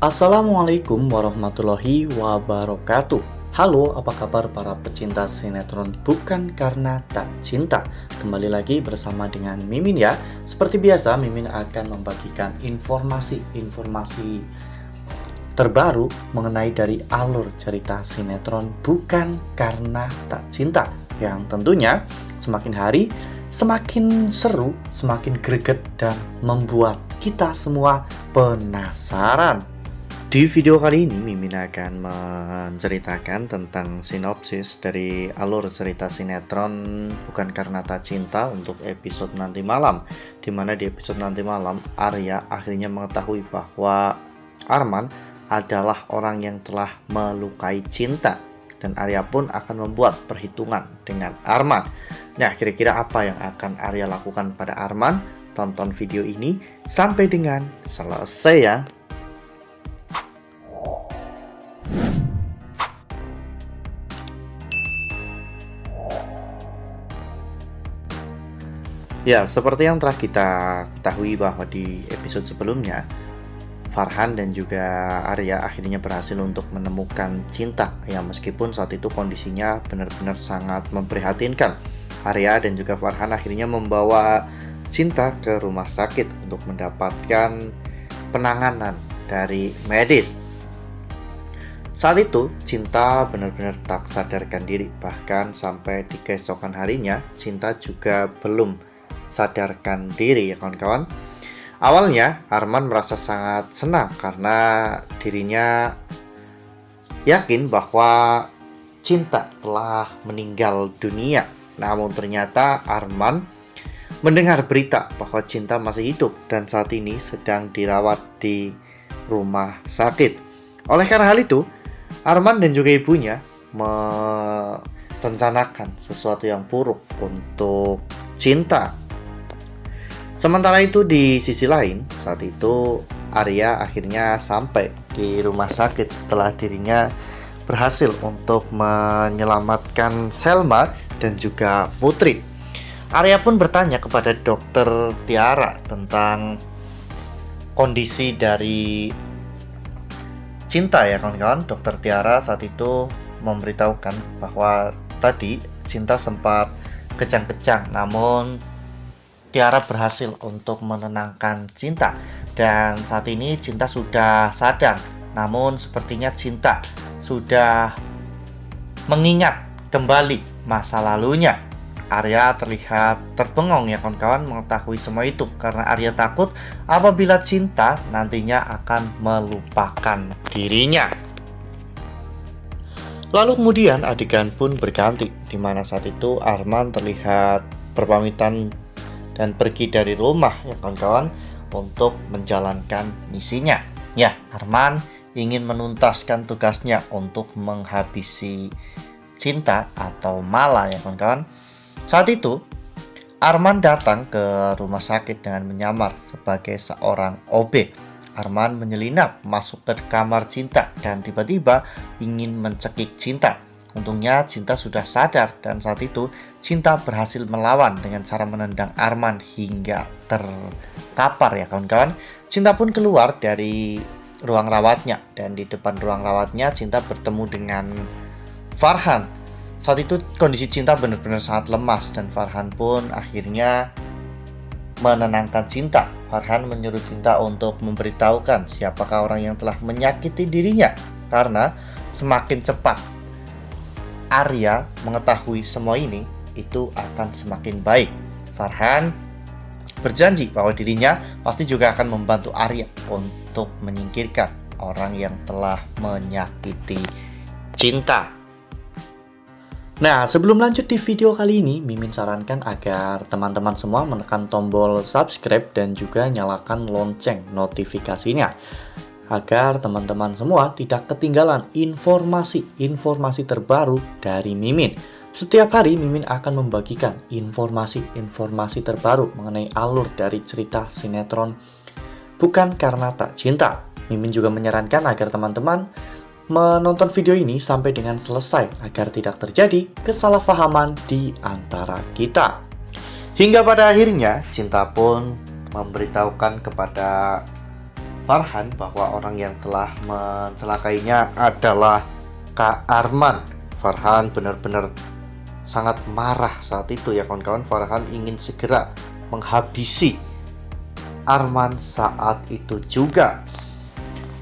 Assalamualaikum warahmatullahi wabarakatuh. Halo, apa kabar para pecinta sinetron Bukan Karena Tak Cinta? Kembali lagi bersama dengan Mimin ya. Seperti biasa, Mimin akan membagikan informasi-informasi terbaru mengenai dari alur cerita sinetron Bukan Karena Tak Cinta, yang tentunya semakin hari semakin seru, semakin greget, dan membuat kita semua penasaran. Di video kali ini, Mimin akan menceritakan tentang sinopsis dari alur cerita sinetron Bukan Karena Tak Cinta untuk episode nanti malam. Dimana di episode nanti malam, Arya akhirnya mengetahui bahwa Arman adalah orang yang telah melukai cinta. Dan Arya pun akan membuat perhitungan dengan Arman. Nah, kira-kira apa yang akan Arya lakukan pada Arman? Tonton video ini sampai dengan selesai ya. Ya, seperti yang telah kita ketahui bahwa di episode sebelumnya, Farhan dan juga Arya akhirnya berhasil untuk menemukan cinta. Ya, meskipun saat itu kondisinya benar-benar sangat memprihatinkan. Arya dan juga Farhan akhirnya membawa cinta ke rumah sakit untuk mendapatkan penanganan dari medis. Saat itu, Cinta benar-benar tak sadarkan diri. Bahkan sampai di keesokan harinya, Cinta juga belum sadarkan diri ya kawan-kawan. Awalnya Arman merasa sangat senang karena dirinya yakin bahwa Cinta telah meninggal dunia. Namun ternyata Arman mendengar berita bahwa Cinta masih hidup dan saat ini sedang dirawat di rumah sakit. Oleh karena hal itu, Arman dan juga ibunya merencanakan sesuatu yang buruk untuk Cinta. Sementara itu di sisi lain, saat itu Arya akhirnya sampai di rumah sakit setelah dirinya berhasil untuk menyelamatkan Selma dan juga Putri. Arya pun bertanya kepada dokter Tiara tentang kondisi dari Cinta ya kawan-kawan. Dokter Tiara saat itu memberitahukan bahwa tadi Cinta sempat kejang-kejang, namun Tiara berhasil untuk menenangkan Cinta dan saat ini Cinta sudah sadar. Namun sepertinya Cinta sudah mengingat kembali masa lalunya. Arya terlihat terbengong ya kawan-kawan mengetahui semua itu karena Arya takut apabila Cinta nantinya akan melupakan dirinya. Lalu kemudian adegan pun berganti, di mana saat itu Arman terlihat berpamitan dan pergi dari rumah ya kawan-kawan untuk menjalankan misinya. Ya, Arman ingin menuntaskan tugasnya untuk menghabisi Cinta atau Mala ya kawan-kawan. Saat itu Arman datang ke rumah sakit dengan menyamar sebagai seorang OB. Arman menyelinap masuk ke kamar Cinta dan tiba-tiba ingin mencekik Cinta. Untungnya Cinta sudah sadar dan saat itu Cinta berhasil melawan dengan cara menendang Arman hingga terkapar ya kawan-kawan. Cinta pun keluar dari ruang rawatnya dan di depan ruang rawatnya Cinta bertemu dengan Farhan. Saat itu kondisi Cinta benar-benar sangat lemas dan Farhan pun akhirnya menenangkan Cinta. Farhan menyuruh Cinta untuk memberitahukan siapakah orang yang telah menyakiti dirinya karena semakin cepat Arya mengetahui semua ini, itu akan semakin baik. Farhan berjanji bahwa dirinya pasti juga akan membantu Arya untuk menyingkirkan orang yang telah menyakiti Cinta. Nah, sebelum lanjut di video kali ini, Mimin sarankan agar teman-teman semua menekan tombol subscribe dan juga nyalakan lonceng notifikasinya agar teman-teman semua tidak ketinggalan informasi terbaru dari Mimin. Setiap hari Mimin akan membagikan informasi terbaru mengenai alur dari cerita sinetron Bukan Karena Tak Cinta. Mimin juga menyarankan agar teman-teman menonton video ini sampai dengan selesai agar tidak terjadi kesalahpahaman di antara kita. Hingga pada akhirnya Cinta pun memberitahukan kepada Farhan bahwa orang yang telah mencelakainya adalah Kak Arman. Farhan benar-benar sangat marah saat itu ya kawan-kawan. Farhan ingin segera menghabisi Arman saat itu juga.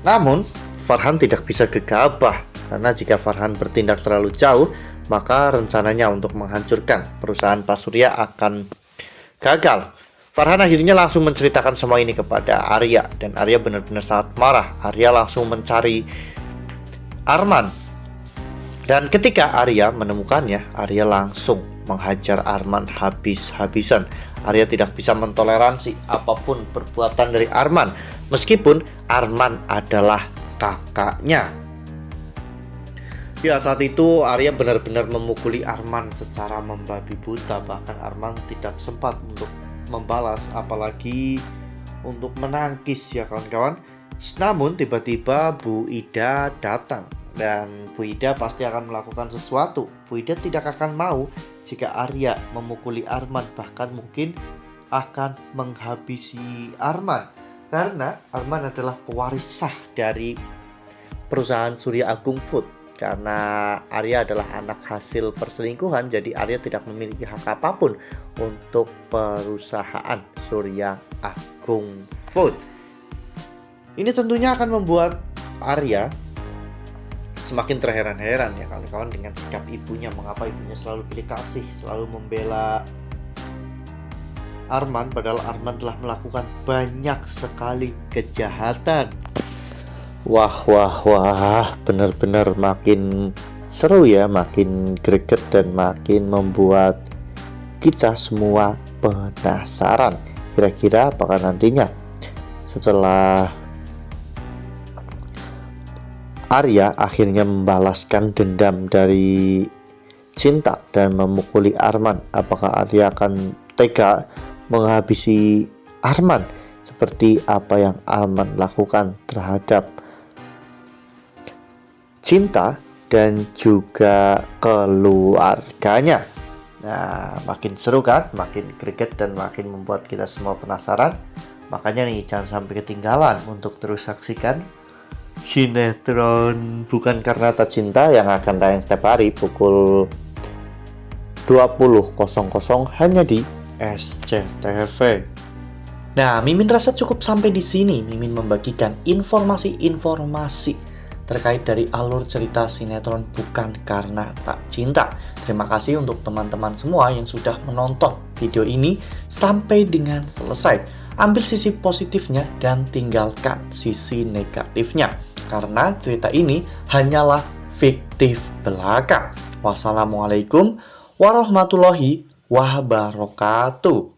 Namun Farhan tidak bisa gegabah, karena jika Farhan bertindak terlalu jauh, maka rencananya untuk menghancurkan perusahaan Pak Surya akan gagal. Farhan akhirnya langsung menceritakan semua ini kepada Arya, dan Arya benar-benar sangat marah. Arya langsung mencari Arman, dan ketika Arya menemukannya, Arya langsung menghajar Arman habis-habisan. Arya tidak bisa mentoleransi apapun perbuatan dari Arman, meskipun Arman adalah kakaknya. Ya, saat itu Arya benar-benar memukuli Arman secara membabi buta. Bahkan Arman tidak sempat untuk membalas, apalagi untuk menangkis ya kawan-kawan. Namun tiba-tiba Bu Ida datang, dan Bu Ida pasti akan melakukan sesuatu. Bu Ida tidak akan mau jika Arya memukuli Arman, bahkan mungkin akan menghabisi Arman, karena Arman adalah pewaris sah dari perusahaan Surya Agung Food. Karena Arya adalah anak hasil perselingkuhan, jadi Arya tidak memiliki hak apapun untuk perusahaan Surya Agung Food. Ini tentunya akan membuat Arya semakin terheran-heran ya kawan-kawan dengan sikap ibunya. Mengapa ibunya selalu pilih kasih, selalu membela Arman, padahal Arman telah melakukan banyak sekali kejahatan. Wah, benar-benar makin seru ya, makin greget dan makin membuat kita semua penasaran. Kira-kira apakah nantinya setelah Arya akhirnya membalaskan dendam dari Cinta dan memukuli Arman, apakah Arya akan tega menghabisi Arman seperti apa yang Arman lakukan terhadap Cinta dan juga keluarganya. Nah, makin seru kan, makin greget dan makin membuat kita semua penasaran. Makanya nih, jangan sampai ketinggalan untuk terus saksikan sinetron Bukan Karena Tak Cinta yang akan tayang setiap hari pukul 20.00 hanya di SCTV. Nah, Mimin rasa cukup sampai di sini. Mimin membagikan informasi-informasi terkait dari alur cerita sinetron Bukan Karena Tak Cinta. Terima kasih untuk teman-teman semua yang sudah menonton video ini sampai dengan selesai. Ambil sisi positifnya dan tinggalkan sisi negatifnya, karena cerita ini hanyalah fiktif belaka. Wassalamualaikum warahmatullahi wabarakatuh.